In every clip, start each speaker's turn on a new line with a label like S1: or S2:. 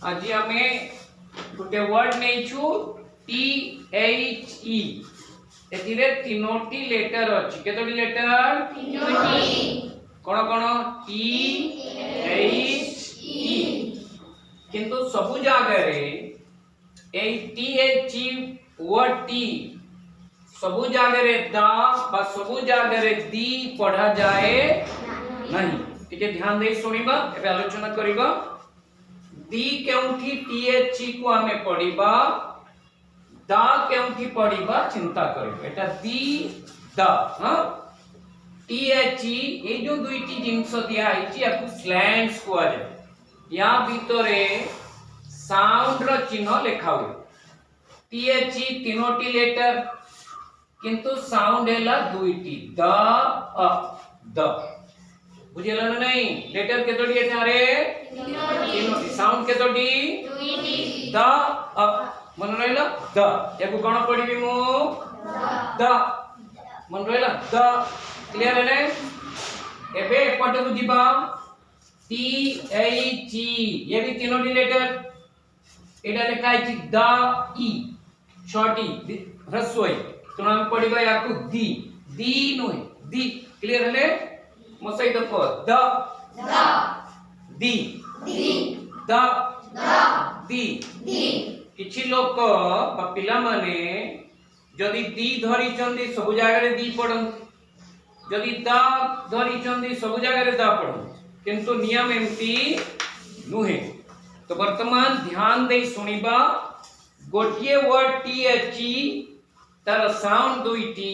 S1: आज आमे गोटे वर्ड नहीं छु टी एच ई एथिरे तीनोटी लेटर अछि केतोटी लेटर तीनोटी कोन कोन टी एच ई किंतु सब जगह रे A T H E word T सब जगह रे दा बा सब जगह रे दी पढ़ा जाए नहीं टिके ध्यान दे सुनिबा एबे आलोचना करिबा दी केउठी टी एच ई को हमें पढ़िबा दा केउठी पढ़िबा चिंता करिबा एटा दी दा हां टी एच ई ए जो दुईटी जिंस दिया आइची आपको स्लैंड्स को आ जाए या भीतरे साउंड रो चिन्ह लिखा हुए टी एच ई तीनोटी लेटर किंतु साउंड हैला दुईटी द अ द बुझिला ना नहीं लेटर केतोटी एठारे तीनोटी साउंड केतोटी दुईटी द अ मन रहला द याको कोन पढिबी मु द मन रहला द क्लियर है एबे पट बुझिबा टी एच ई ये भी तीनोटी लेटर एटा लिखा है द ई छोटी ह्रस्व तो हम पढ़िबा याको दी नो दी क्लियर है मो सही तो को द दी द दी किछि लोक बा पिला माने जदी दी धरि चंदी सब जगह रे दी पढन जदी दा धरि चंदी सब जगह रे दा पढन किंतु नियम एमती नुहे तो वर्तमान ध्यान दे सुनिबा गोटिए वर्ड टी एच ई तार साउंड दुईटी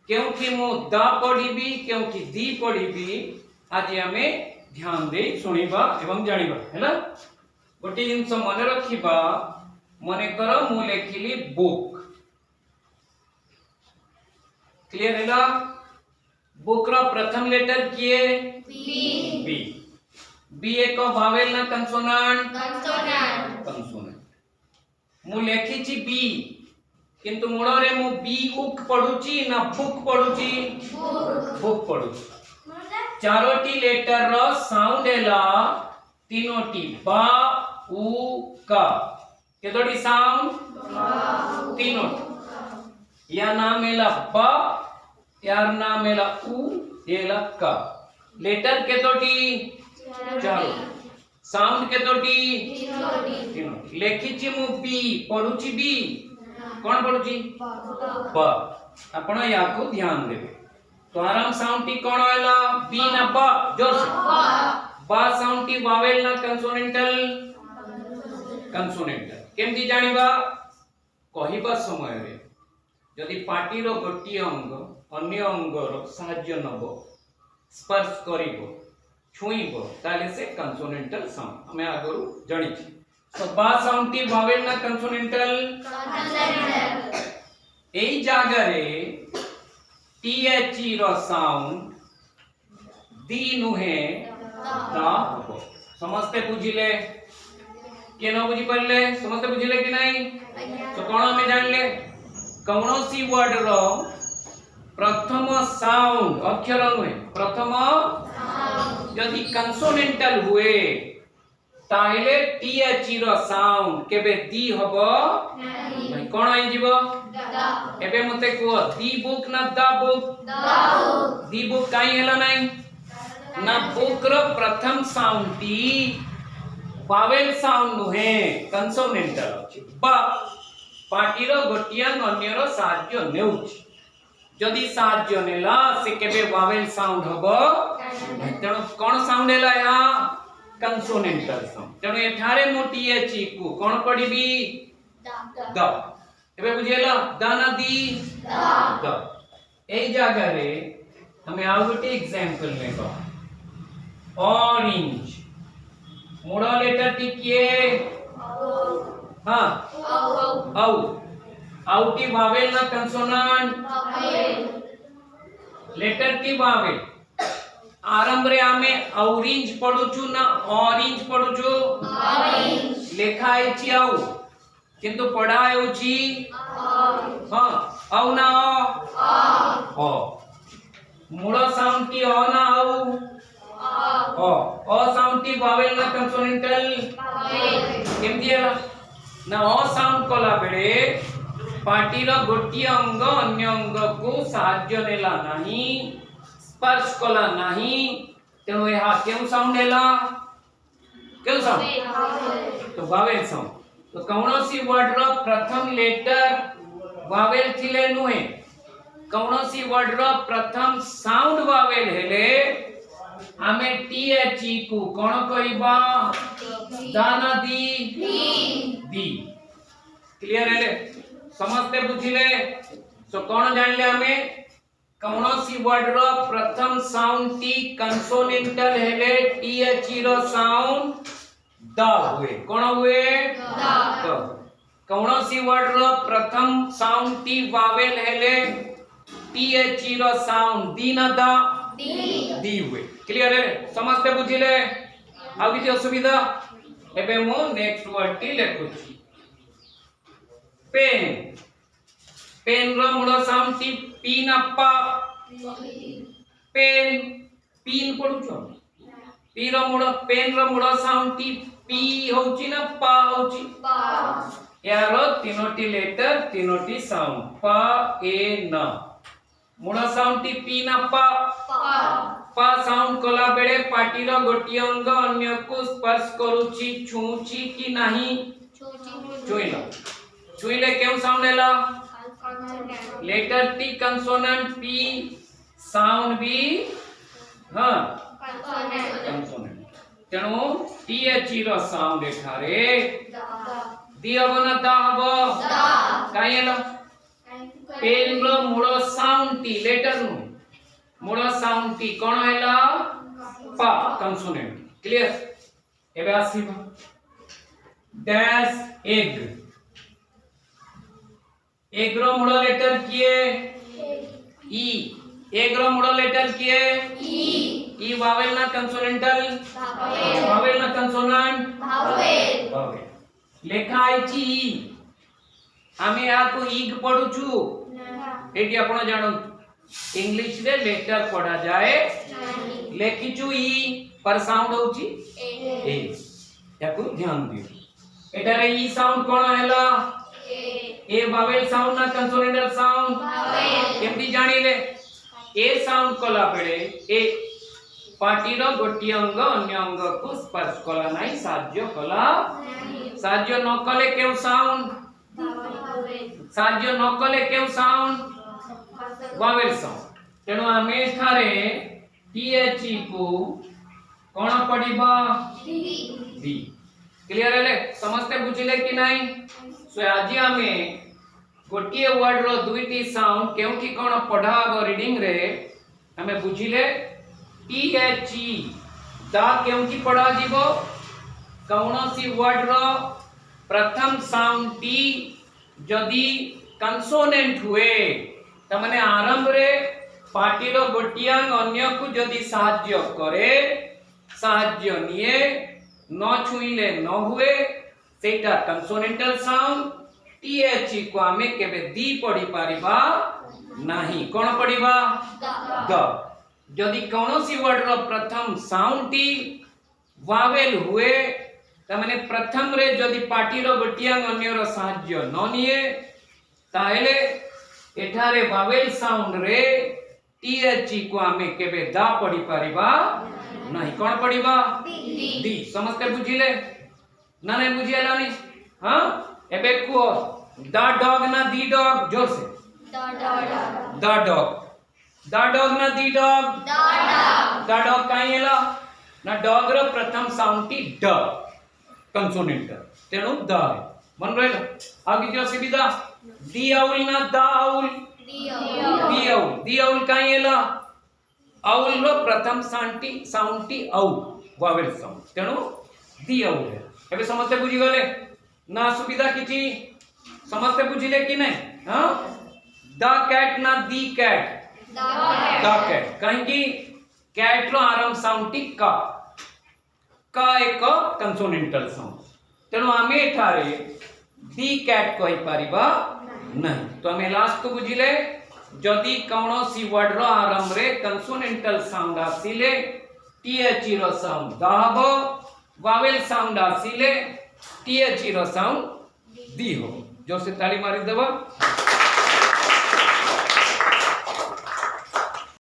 S1: क्योंकि मो दा पढ़िबी क्योंकि दी पढ़िबी आज हमें ध्यान दे सुनिबा एवं जानिबा हैला गोटे जिंस मन रखिबा मने कर मु लेखिली बुक क्लियर हैला बुक रो प्रथम लेटर किए बी बी एक वावेल ना कंसोनेंट मु लेखिची बी किंतु मूल रे मु बी उक पढुची ना बुक पढुची बुक पढुची चारोटी लेटर रो साउंड हैला तीनोटी बा उ का केतोटी साउंड तीनोटी या नाम हैला बा यार नाम हैला उ हैला का लेटर केतोटी चारो साउंड केतोटी तीनोटी लेखिची मु बी पढुची बी कौन पढुची ब आपण याको ध्यान देबे तो आराम साउंड टी कोन हैला बी ना ब जोर से ब साउंड टी वावेल ना कंसोनेंटल केमती जानिबा कहिबा समय रे यदि पाटी रो गोटी अंग अन्य अंग रो सहाय्य नबो स्पर्श करिवो छुईबो ताले से कंसोनेंटल साउंड हमें आगरु जानिछि तो बा साउंड टी वावेल ना कंसोनेंटल एई जागा रे टी एच ई रो साउंड दी नुहे दा हो समझते बुझिले के न बुझी परले समझते बुझिले कि नहीं तो कोन हमें जानले कौनसी वर्ड रो प्रथम साउंड अक्षर नुहे प्रथम यदि कंसोनेंटल हुए ताहेले टी एच ई रो साउंड केबे दी हबो नहीं कोन आइ जीवो एबे मते को दी बुक ना दा बुक दी बुक काई हैला नहीं ना बुक रो प्रथम साउंड दी वावेल साउंड नुहे कंसोनेंटल अछि बा पाटी रो गोटिया अन्य रो सहाय्य नेउछि जदी सहाय्य नेला से केबे वावेल साउंड हबो तेणु कोन साउंड हैला या कंसोनेंटल साउंड तेणु एठारे मोटी एच ई को कोन पढिबी द एबे बुझियला द ना दी द एई जागा रे हमें आउ गोटे एग्जांपल लेबा ऑरेंज मोड़ा लेटर टी किए हां औ आउटी वावेल ना कंसोनेंट लेटर टी वावेल आरंभ रे आमे ऑरेंज पढुचु ना ऑरेंज पढुचु ऑरेंज लेखा आइछि आउ किंतु पढा हेउछि हां औ ना ओ मूल साउंड की ओ ना औ ओ साउंड की वावेल ना कंसोनेंटल केमती हैला ना अ साउंड कला बेले पाटीर गोटी अंग अन्य अंग को साहाय्य नेला नाही स्पर्श कला नाही तेणु यह केउ साउंड हैला केउ साउंड तो वावेल साउंड तो कौनसी वर्ड रो प्रथम लेटर वावेल थिले नुहे कौनसी वर्ड रो प्रथम साउंड वावेल हेले आमे टी एच ई को कोन कहबा दाना दी दी क्लियर हेले समझते बुझिले सो कोन जानले आमे कौनसी वर्ड रो प्रथम साउंड टी कंसोनेंटल हेले टी एच ई रो साउंड द हुए कोन हुए द कौनसी वर्ड रो प्रथम साउंड टी वावेल हेले टी एच ई रो साउंड दी ना द दी हुए क्लियर है समझते बुझिले आ किछि असुविधा एबे मो नेक्स्ट वर्ड टी लेखुछि पेन पेन रो मूल साउंड टी पी ना पा पेन पीन पढुछो पी रो मूल पेन रो मूल साउंड टी पी होची ना पा होची पा यारो तीनोटी लेटर तीनोटी साउंड पा ए न मूल साउंड टी पी ना पा पा साउंड कला बेले पाटीर गोटी अंग अन्य को स्पर्श करूची छूची कि नाही छुइला छुइले केउ साउंड हैला letter T consonant P sound भी हां कंसोनेंट तेणु टी एच ई रो साउंड एठारे दी हबो ना दा हबो काई हैला पेन रो मूल साउंड टी लेटर नु मूल साउंड टी कोन हैला पा कंसोनेंट क्लियर एबे आसीबा डैश एग एग रो मूल लेटर किए ई एग रो मूल लेटर किए ई वावेल ना कंसोनेंटल वावेल ना कंसोनेंट वावेल लेखा आइची आमे याको ईग पढुछु एटी आपण जानो इंग्लिश रे लेटर पढ़ा जाए लेखिचु ई पर साउंड होची ए याको ध्यान दियो एटारे ई साउंड कोन हैला ए वावेल साउंड ना कंसोनेंटल साउंड केमती जानिले ए साउंड कला बेले ए पाटीर गोटी अंग अन्य अंग को स्पर्श कला नाही साहाय्य कला साहाय्य न कले केउ साउंड साहाय्य न कले केउ साउंड वावेल साउंड तेणु आमे थारे टी एच ई को कोन पढिबा दी क्लियर हेले समझते बुझिले कि नाही सो आज आमे गोटिए वर्ड रो दुईटी साउंड केउठी कोन पढाबो रीडिंग रे हमें बुझिले टी एच ई दा केउठी पढा जीवो कौनसी वर्ड रो प्रथम साउंड टी जदी कंसोनेंट हुए त माने आरंभ रे पाटीर गोटिया अन्य को जदी साहाय्य करे साहाय्य निये न छुइले न हुए सेटा कंसोनेंटल साउंड टी एच ई को आमे केबे दी पढी पारिबा नाही कोन पढिबा द जदी कौनसी वर्ड रो प्रथम साउंड टी वावेल हुए त माने प्रथम रे जदी पाटीर गोटिया अन्य रो साहाय्य न निये ताहेले एठारे वावेल साउंड रे टी एच ई को आमे केबे दा पढी पारिबा नाही कोन पढिबा दी समझते बुझिले ना नहीं बुझियाला नहीं हां एबे को द डॉग ना दी डॉग जोर से द डॉग ना दी डॉग द डॉग काई हैला ना डॉग रो प्रथम साउंड टी ड कंसोनेंट तेणु द मन रहला आगे जो सुविधा दी आउल ना द आउल दी आउल काई हैला आउल रो प्रथम साउंड टी औ वावेल साउंड तेणु दी आउल है एबे समझते बुझी गले ना सुविधा किछि समझते बुझिले कि नहीं हां द कैट ना दी कैट द कैट कहीं की कैट रो आरंभ साउंड टी का एक कंसोनेंटल साउंड तेणु आमे एठारे दी कैट कहि पारिबा नहीं तो आमे लास्ट को बुझिले जदी कौनसी वर्ड रो आरंभ रे कंसोनेंटल साउंड आसिले टी एच ई रो साउंड द हबो वावेल साउंड आसिले THE रो साउंड दी हो। जोर से ताली मारी दबा।